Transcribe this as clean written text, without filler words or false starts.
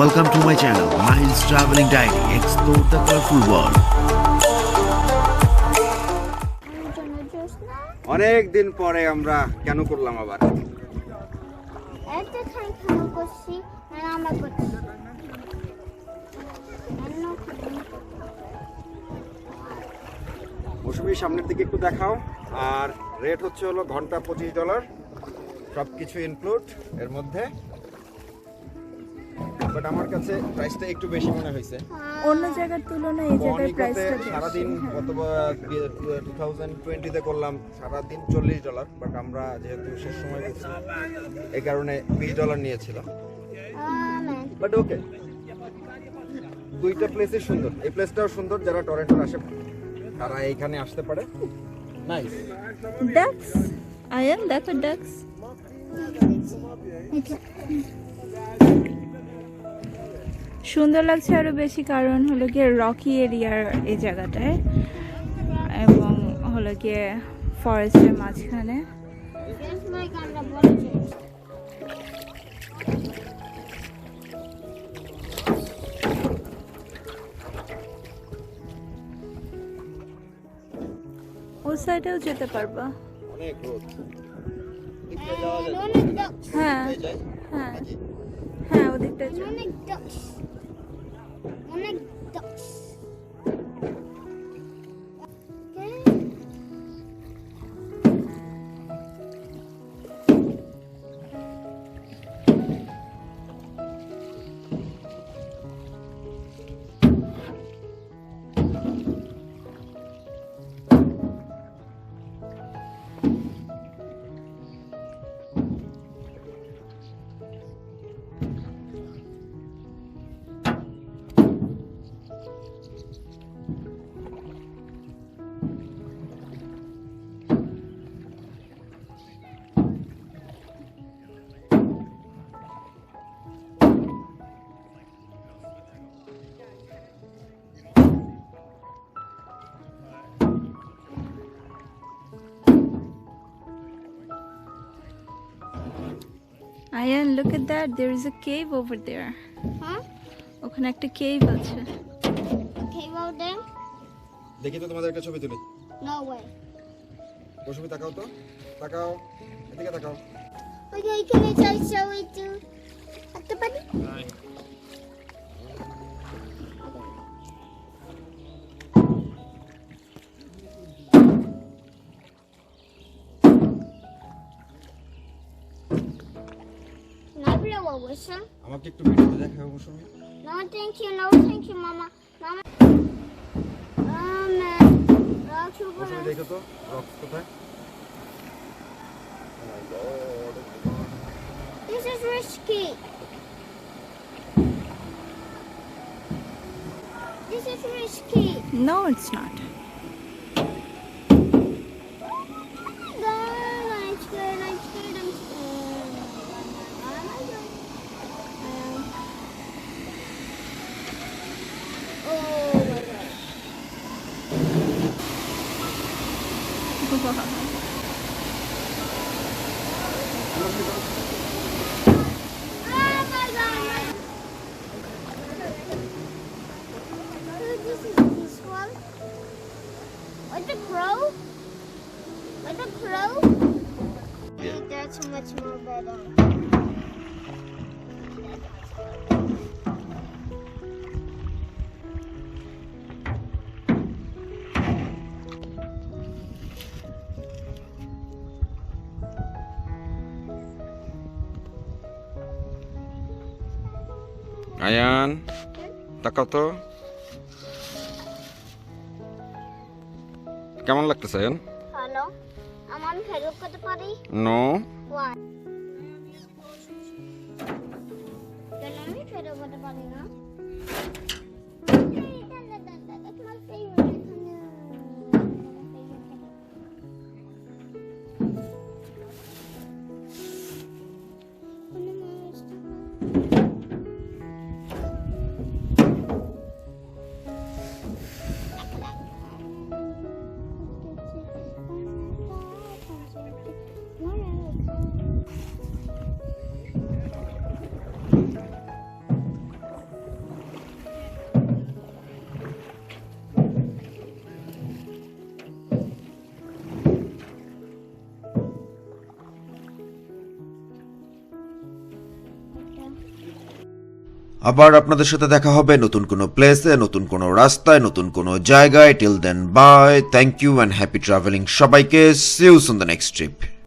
Welcome to my channel, Mahin's Travelling Diary. Explore the colorful world. অনেক দিন পরে আমরা কেন করলাম আবার মৌসুমীর সামনের দিকে একটু দেখাও। আর রেট হচ্ছে হলো ঘন্টা $25, সবকিছু ইনক্লুড এর মধ্যে। বাট আমার কাছে প্রাইসটা একটু বেশি মনে হয়েছে অন্য জায়গার তুলনায়। এই জায়গার প্রাইসটা সারাদিন গতবার 2020 তে করলাম সারাদিন $40, বাট আমরা যেহেতু শেষ সময় গেছি এই কারণে $20 নিয়েছিল। বাট ওকে, দুইটা প্লেসই সুন্দর, এই প্লেসটাও সুন্দর। যারা টরেন্টোর আসে তারা এইখানে আসতে পারে। নাইস ডাক্স, আয়ান দেখো ডাক্স। সুন্দর লাগছে আরো বেশি, কারণ হলো গিয়ে রকি এরিয়ার এই জায়গাটায় এবং হলো গিয়ে ফরেস্টের মাঝখানে। ওই সাইডেও যেতে পারবা। অনেক রোদ। হ্যাঁ হ্যাঁ হ্যাঁ, ওদিকটা অনেক ducks. Ayan, look at that. There is a cave over there. Huh? ওখানে একটা cave আছে। Cave out there? দেখি তো তোমাদের একটা ছবি তুলি। No way. মৌসুমী তাকাও তো, তাকাও, এদিকে তাকাও। Okay, can I just show it to at the buddy? আমাকে একটু ভিডিওতে দেখাও মৌসুমী। No, thank you, mama. Mama. মৌসুমী দেখো তো রক্স কোথায়। Oh my God. This is risky. This is risky. No, it's not. I'm scared. Like a crow? Yeah. That's much more better. Ayaan তাকাও তো, কেমন লাগতেছে আয়ান? Hello. আমার ফেরত করতে পারি? নো। Why? কেন আমি ফেরত করতে পারি না? That's my favorite. আবার আপনাদের সাথে দেখা হবে নতুন কোনো প্লেসে, নতুন কোনো রাস্তায়, নতুন কোনো জায়গায়। Till then bye, thank you and happy travelling সবাইকে। See you on the next trip.